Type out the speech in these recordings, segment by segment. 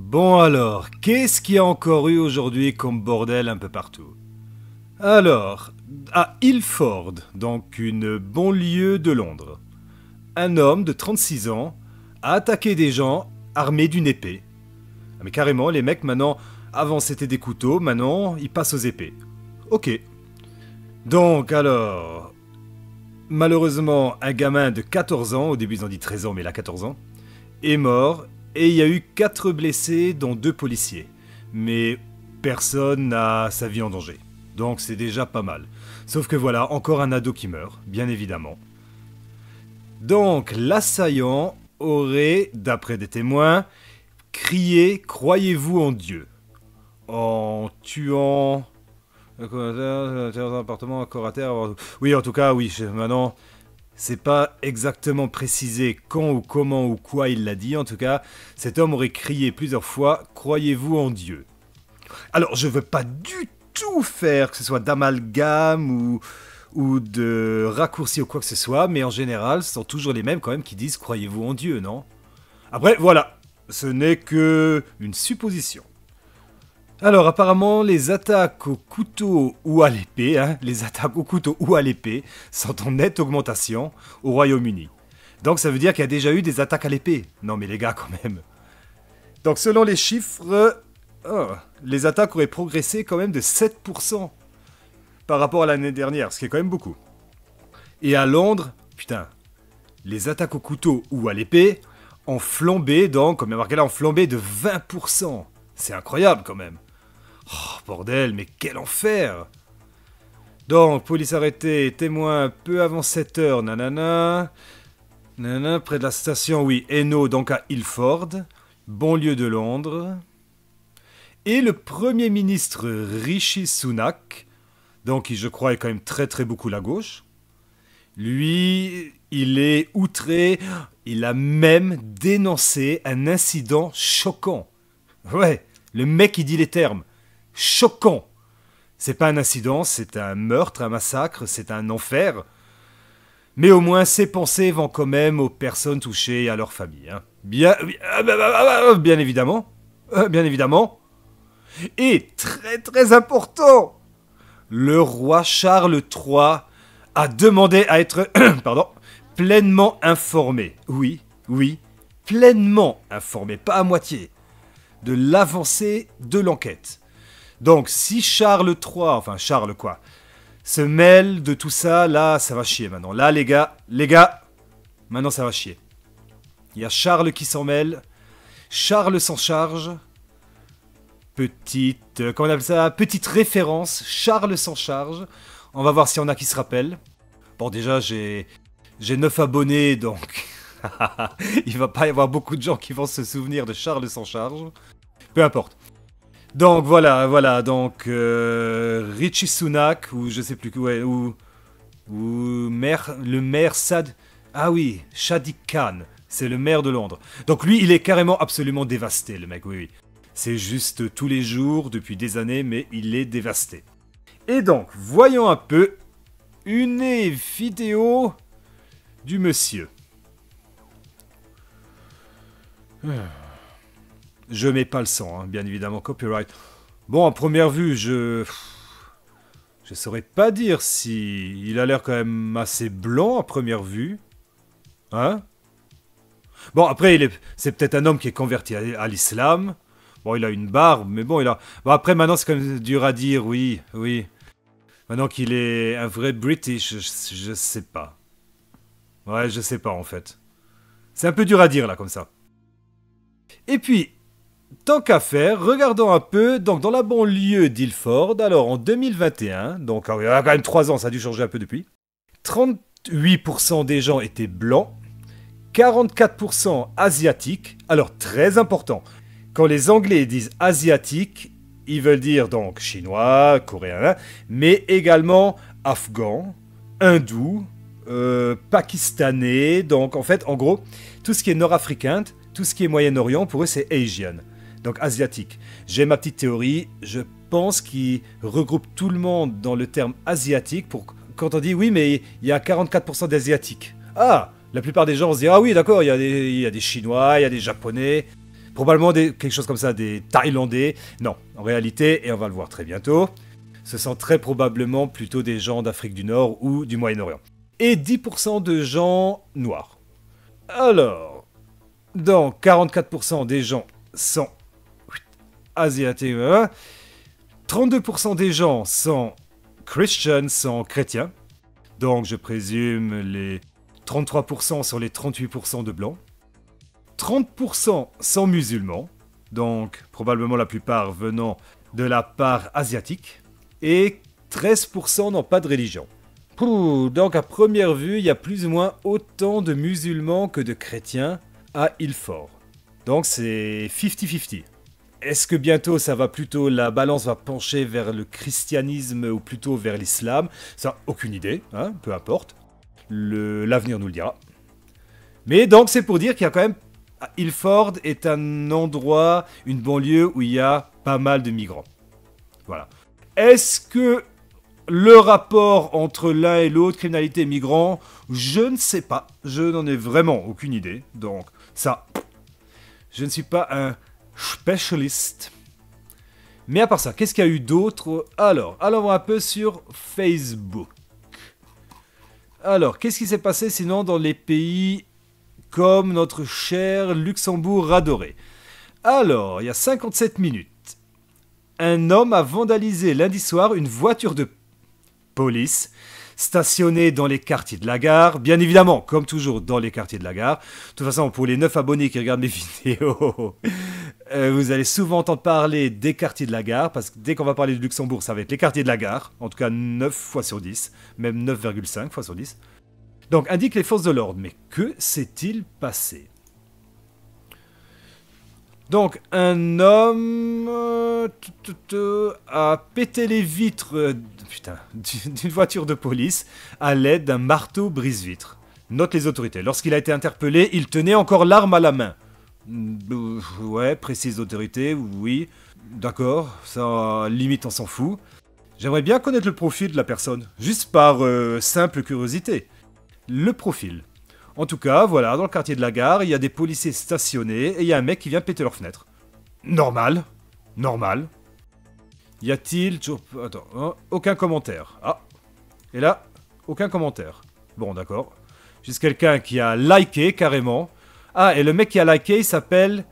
Bon alors, qu'est-ce qu'il y a encore eu aujourd'hui comme bordel un peu partout? Alors, à Ilford, donc une banlieue de Londres, un homme de 36 ans a attaqué des gens armés d'une épée. Ah, mais carrément, les mecs maintenant, avant c'était des couteaux, maintenant ils passent aux épées. Ok. Donc alors, malheureusement, un gamin de 14 ans, au début ils ont dit 13 ans mais il a 14 ans, est mort et il y a eu 4 blessés dont 2 policiers. Mais personne n'a sa vie en danger. Donc c'est déjà pas mal. Sauf que voilà, encore un ado qui meurt, bien évidemment. Donc l'assaillant aurait, d'après des témoins, crié « Croyez-vous en Dieu ?» en tuant un appartement à corps à terre. Oui, en tout cas, oui, maintenant, c'est pas exactement précisé quand ou comment ou quoi il l'a dit. En tout cas, cet homme aurait crié plusieurs fois « Croyez-vous en Dieu ?» Alors, je veux pas du tout faire que ce soit d'amalgame ou de raccourci ou quoi que ce soit, mais en général, ce sont toujours les mêmes quand même qui disent « Croyez-vous en Dieu », non? Après, voilà, ce n'est que une supposition. Alors apparemment les attaques au couteau ou à l'épée, les attaques au couteau ou à l'épée sont en nette augmentation au Royaume-Uni. Donc ça veut dire qu'il y a déjà eu des attaques à l'épée. Non mais les gars quand même. Donc selon les chiffres, les attaques auraient progressé quand même de 7% par rapport à l'année dernière, ce qui est quand même beaucoup. Et à Londres, putain, les attaques au couteau ou à l'épée ont flambé, donc, comme il y a marqué là, ont flambé de 20%. C'est incroyable quand même. Oh, bordel, mais quel enfer! Donc, police arrêtée, témoin peu avant 7 heures, nanana. Nanana, près de la station, oui, Hainaut, donc à Ilford, banlieue de Londres. Et le Premier ministre Rishi Sunak, donc qui je crois est quand même très très beaucoup la gauche, lui, il est outré, il a même dénoncé un incident choquant. Ouais, le mec il dit les termes. Choquant. C'est pas un incident, c'est un meurtre, un massacre, c'est un enfer. Mais au moins, ses pensées vont quand même aux personnes touchées et à leurs familles. Bien évidemment. Bien évidemment. Et très très important, le roi Charles III a demandé à être pardon, pleinement informé. Oui, oui, pleinement informé, pas à moitié, de l'avancée de l'enquête. Donc, si Charles III, enfin Charles quoi, se mêle de tout ça, là, ça va chier maintenant. Là, les gars, maintenant ça va chier. Il y a Charles qui s'en mêle, Charles s'en charge. Comment on appelle ça? Petite référence, Charles s'en charge. On va voir s'il y en a qui se rappellent. Bon, déjà, j'ai 9 abonnés, donc il va pas y avoir beaucoup de gens qui vont se souvenir de Charles s'en charge. Peu importe. Donc voilà, donc Rishi Sunak, ou je sais plus, ouais, ou le maire Sad... Ah oui, Sadiq Khan, c'est le maire de Londres. Donc lui, il est carrément absolument dévasté, le mec, oui, oui. C'est juste tous les jours, depuis des années, mais il est dévasté. Et donc, voyons un peu une vidéo du monsieur. Je mets pas le son, bien évidemment, copyright. Bon, à première vue, je saurais pas dire si il a l'air quand même assez blanc à première vue. Hein? Bon, après, c'est peut-être un homme qui est converti à l'islam. Bon, il a une barbe, mais bon, il a... Bon, après, maintenant, c'est quand même dur à dire, oui, oui. Maintenant qu'il est un vrai British, je sais pas. Ouais, je sais pas, en fait. C'est un peu dur à dire, là, comme ça. Et puis, tant qu'à faire, regardons un peu, donc dans la banlieue d'Ilford, alors en 2021, donc il y a quand même 3 ans, ça a dû changer un peu depuis, 38% des gens étaient blancs, 44% asiatiques, alors très important, quand les Anglais disent asiatique, ils veulent dire donc chinois, coréen, mais également afghans, hindous, pakistanais, donc en fait, en gros, tout ce qui est nord-africain, tout ce qui est Moyen-Orient, pour eux c'est Asian, donc asiatique. J'ai ma petite théorie, je pense qu'ils regroupent tout le monde dans le terme asiatique, pour quand on dit oui mais il y a 44% d'asiatiques. Ah, la plupart des gens vont se dire ah oui d'accord, il y a des Chinois, il y a des Japonais. Probablement quelque chose comme ça, des Thaïlandais. Non, en réalité, et on va le voir très bientôt, ce sont très probablement plutôt des gens d'Afrique du Nord ou du Moyen-Orient. Et 10% de gens noirs. Alors, donc 44% des gens sont asiatiques, 32% des gens sont Christians, sont chrétiens. Donc je présume les 33% sur les 38% de blancs. 30% sont musulmans, donc probablement la plupart venant de la part asiatique. Et 13% n'ont pas de religion. Donc à première vue, il y a plus ou moins autant de musulmans que de chrétiens à Ilford. Donc c'est 50-50. Est-ce que bientôt la balance va pencher vers le christianisme ou plutôt vers l'islam? Ça, aucune idée, hein, peu importe. L'avenir nous le dira. Mais donc c'est pour dire qu'il y a quand même... Ilford est un endroit, une banlieue où il y a pas mal de migrants. Voilà. Est-ce que le rapport entre l'un et l'autre, criminalité et migrants, je ne sais pas. Je n'en ai vraiment aucune idée. Donc ça, je ne suis pas un... spécialiste. Mais à part ça, qu'est-ce qu'il y a eu d'autre? Alors, allons voir un peu sur Facebook. Alors, qu'est-ce qui s'est passé sinon dans les pays comme notre cher Luxembourg adoré? Alors, il y a 57 minutes, un homme a vandalisé lundi soir une voiture de police stationnée dans les quartiers de la gare, bien évidemment, comme toujours dans les quartiers de la gare. De toute façon, pour les 9 abonnés qui regardent mes vidéos, vous allez souvent entendre parler des quartiers de la gare, parce que dès qu'on va parler de Luxembourg, ça va être les quartiers de la gare, en tout cas 9 fois sur 10, même 9,5 fois sur 10. Donc, indique les forces de l'ordre. Mais que s'est-il passé? Donc, un homme a pété les vitres d'une voiture de police à l'aide d'un marteau brise-vitre. Note les autorités. Lorsqu'il a été interpellé, il tenait encore l'arme à la main. Ouais, précise autorité, oui. D'accord, ça limite on s'en fout. J'aimerais bien connaître le profil de la personne, juste par simple curiosité. Le profil. En tout cas, voilà, dans le quartier de la gare, il y a des policiers stationnés et il y a un mec qui vient péter leur fenêtre. Normal. Normal. Y a-t-il toujours... Attends, hein, aucun commentaire. Ah. Et là, aucun commentaire. Bon, d'accord. Juste quelqu'un qui a liké carrément. Ah, et le mec qui a liké, il s'appelle...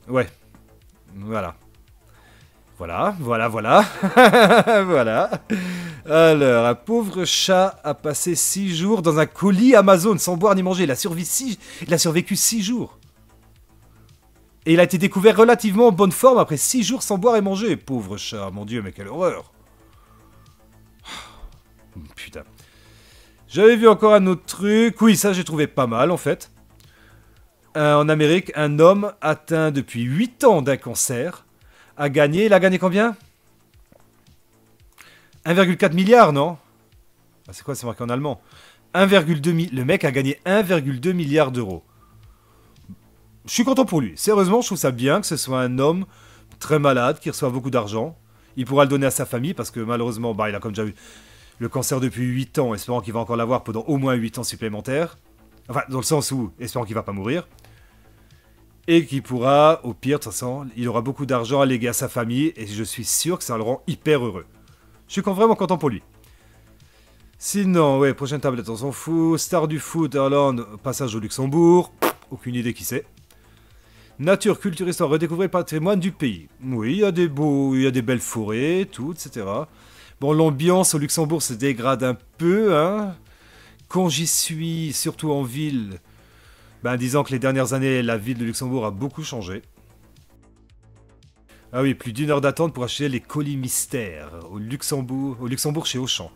Ouais. Voilà. Voilà. Voilà. Alors, un pauvre chat a passé 6 jours dans un colis Amazon sans boire ni manger. Il a survécu 6 jours. Et il a été découvert relativement en bonne forme après 6 jours sans boire et manger. Pauvre chat, mon Dieu, mais quelle horreur. Putain. J'avais vu encore un autre truc. Oui, ça j'ai trouvé pas mal en fait. En Amérique, un homme atteint depuis 8 ans d'un cancer a gagné... Il a gagné combien? 1,4 milliard, non? Ah, c'est quoi, c'est marqué en allemand? 1,2 Le mec a gagné 1,2 milliard d'euros. Je suis content pour lui. Sérieusement, je trouve ça bien que ce soit un homme très malade, qui reçoit beaucoup d'argent. Il pourra le donner à sa famille, parce que malheureusement, il a comme déjà eu le cancer depuis 8 ans, espérant qu'il va encore l'avoir pendant au moins 8 ans supplémentaires. Enfin, dans le sens où, espérant qu'il va pas mourir. Et qu'il pourra, au pire, de toute façon, il aura beaucoup d'argent à léguer à sa famille, et je suis sûr que ça le rend hyper heureux. Je suis vraiment content pour lui. Sinon, ouais, prochaine tablette, on s'en fout. Star du foot, Irlande, passage au Luxembourg. Aucune idée qui c'est. Nature, culture, histoire, redécouvrir le patrimoine du pays. Oui, il y a des belles forêts, tout, etc. Bon, l'ambiance au Luxembourg se dégrade un peu, hein. Quand j'y suis, surtout en ville, disons que les dernières années, la ville de Luxembourg a beaucoup changé. Ah oui, plus d'1 heure d'attente pour acheter les colis mystères au Luxembourg chez Auchan.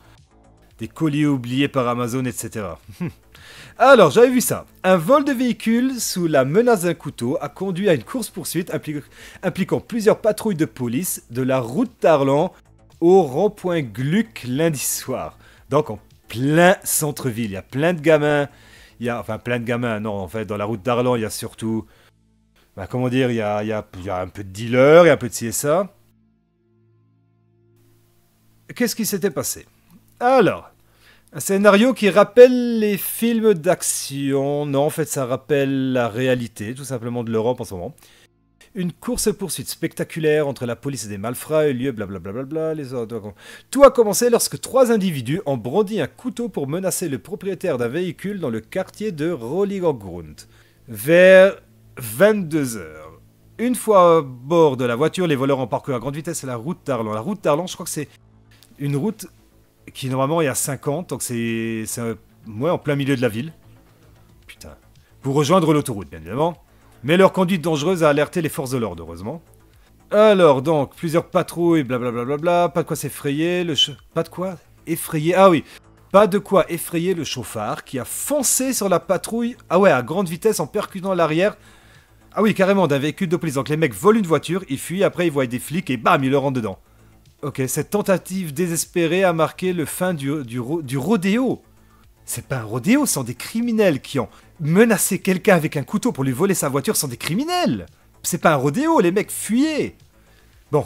Des colis oubliés par Amazon, etc. Alors, j'avais vu ça. Un vol de véhicule sous la menace d'un couteau a conduit à une course-poursuite impliquant plusieurs patrouilles de police de la route d'Arlan au rond-point Gluck lundi soir. Donc, en plein centre-ville. Il y a plein de gamins. Enfin, plein de gamins, non, en fait, dans la route d'Arlan, il y a surtout... comment dire, il y a un peu de dealers et un peu de ci et ça. Qu'est-ce qui s'était passé? Alors, Un scénario qui rappelle les films d'action. Non, en fait, ça rappelle la réalité, tout simplement, de l'Europe en ce moment. Une course-poursuite spectaculaire entre la police et des malfrats a eu lieu, blablabla, les autres. Tout a commencé lorsque trois individus ont brandi un couteau pour menacer le propriétaire d'un véhicule dans le quartier de Rolligergrund. Vers 22 heures. Une fois à bord de la voiture, les voleurs ont parcouru à grande vitesse la route d'Arlan. La route d'Arlan, je crois que c'est une route qui normalement est à 50, donc c'est en plein milieu de la ville. Putain. Pour rejoindre l'autoroute, bien évidemment. Mais leur conduite dangereuse a alerté les forces de l'ordre, heureusement. Alors, donc, plusieurs patrouilles, blablabla, pas de quoi s'effrayer, Pas de quoi effrayer, ah oui. Pas de quoi effrayer le chauffard qui a foncé sur la patrouille, ah ouais, à grande vitesse en percutant l'arrière. Ah oui, carrément, d'un véhicule de police. Donc les mecs volent une voiture, ils fuient, après ils voient des flics et bam, ils leur rentrent dedans. Ok, cette tentative désespérée a marqué le fin du rodéo. C'est pas un rodéo, ce sont des criminels qui ont menacé quelqu'un avec un couteau pour lui voler sa voiture, ce sont des criminels. C'est pas un rodéo, les mecs fuyaient. Bon,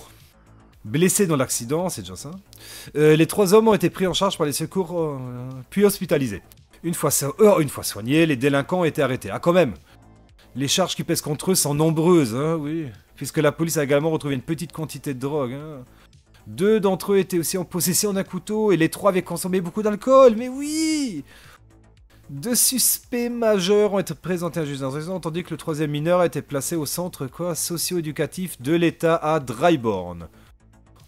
blessés dans l'accident, c'est déjà ça. Les trois hommes ont été pris en charge par les secours, puis hospitalisés. Une fois soignés, les délinquants ont été arrêtés. Ah quand même. Les charges qui pèsent contre eux sont nombreuses, hein, oui. Puisque la police a également retrouvé une petite quantité de drogue, hein. 2 d'entre eux étaient aussi en possession d'un couteau et les 3 avaient consommé beaucoup d'alcool, mais oui! 2 suspects majeurs ont été présentés à un juge d'instruction, tandis que le 3e mineur a été placé au centre socio-éducatif de l'État à Dryborn.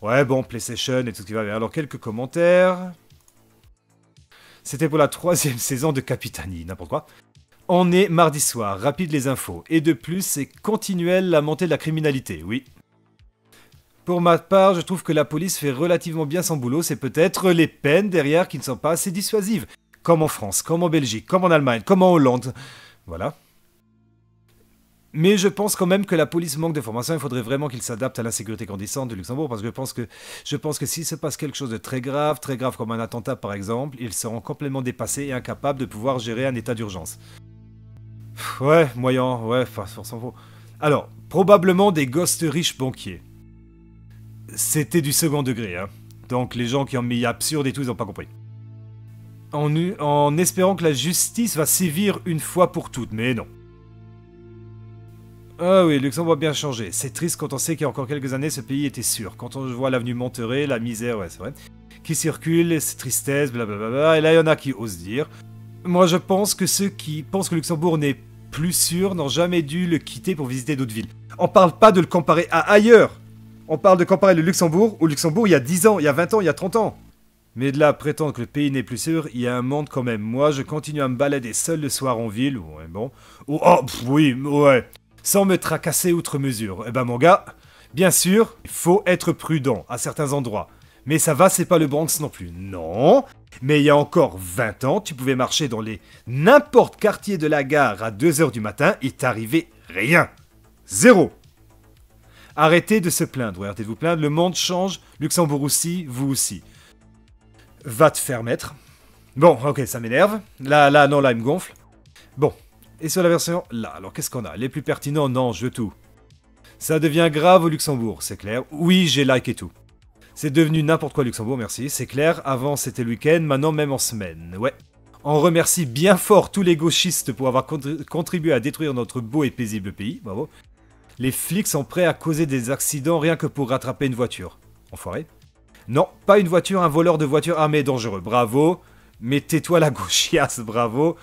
Ouais, bon, PlayStation et tout ce qui va bien. Alors, quelques commentaires. C'était pour la 3e saison de Capitani, n'importe quoi. On est mardi soir, rapide les infos. Et de plus, c'est continuel la montée de la criminalité, oui. Pour ma part, je trouve que la police fait relativement bien son boulot, c'est peut-être les peines derrière qui ne sont pas assez dissuasives. Comme en France, comme en Belgique, comme en Allemagne, comme en Hollande. Voilà. Mais je pense quand même que la police manque de formation, il faudrait vraiment qu'il s'adapte à l'insécurité grandissante de Luxembourg, parce que je pense que s'il se passe quelque chose de très grave comme un attentat par exemple, ils seront complètement dépassés et incapables de pouvoir gérer un état d'urgence. Ouais, moyen, ouais, enfin, on s'en fout. Alors, probablement des gosses riches banquiers. C'était du second degré, hein. Donc les gens qui ont mis absurde et tout, ils n'ont pas compris. En espérant que la justice va sévir une fois pour toutes, mais non. Ah oui, Luxembourg a bien changé. C'est triste quand on sait qu'il y a encore quelques années, ce pays était sûr. Quand on voit l'avenue Monterey, la misère, ouais, c'est vrai, qui circule, cette tristesse, blablabla, et là il y en a qui osent dire. Moi je pense que ceux qui pensent que Luxembourg n'est plus sûr n'ont jamais dû le quitter pour visiter d'autres villes. On parle pas de le comparer à ailleurs. On parle de comparer le Luxembourg au Luxembourg il y a 10 ans, il y a 20 ans, il y a 30 ans. Mais de là à prétendre que le pays n'est plus sûr, il y a un monde quand même. Moi, je continue à me balader seul le soir en ville, ouais, bon. Oui, ouais. Sans me tracasser outre mesure. Eh ben mon gars, bien sûr, il faut être prudent à certains endroits. Mais ça va, c'est pas le Bronx non plus. Non, mais il y a encore 20 ans, tu pouvais marcher dans n'importe quartier de la gare à 2h du matin, il t'arrivait rien. Zéro. Arrêtez de se plaindre, arrêtez de vous plaindre, le monde change, Luxembourg aussi, vous aussi. Va te faire mettre. Bon, ok, ça m'énerve. Là, il me gonfle. Bon, et sur la version, là, alors qu'est-ce qu'on a? Les plus pertinents, non, je veux tout. Ça devient grave au Luxembourg, c'est clair. Oui, j'ai like et tout. C'est devenu n'importe quoi Luxembourg, merci, c'est clair. Avant, c'était le week-end, maintenant même en semaine, ouais. On remercie bien fort tous les gauchistes pour avoir contribué à détruire notre beau et paisible pays, bravo. Les flics sont prêts à causer des accidents rien que pour rattraper une voiture. Enfoiré. Non, pas une voiture, un voleur de voiture armé et dangereux. Bravo. Mais tais-toi la gauchiasse, bravo.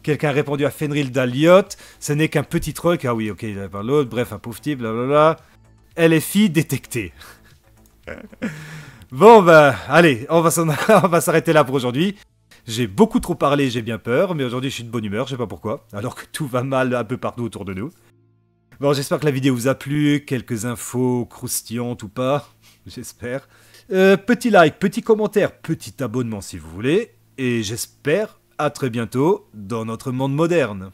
Quelqu'un a répondu à Fenrir Daliot. Ce n'est qu'un petit truc. Ah oui, ok, il par l'autre. Bref, un pauvre type, blablabla. LFI détecté. Bon, bah, allez, on va s'arrêter là pour aujourd'hui. J'ai beaucoup trop parlé, j'ai bien peur. Mais aujourd'hui, je suis de bonne humeur, je sais pas pourquoi. Alors que tout va mal un peu partout autour de nous. Bon, j'espère que la vidéo vous a plu, quelques infos croustillantes ou pas, j'espère. Petit like, petit commentaire, petit abonnement si vous voulez, et j'espère à très bientôt dans notre monde moderne.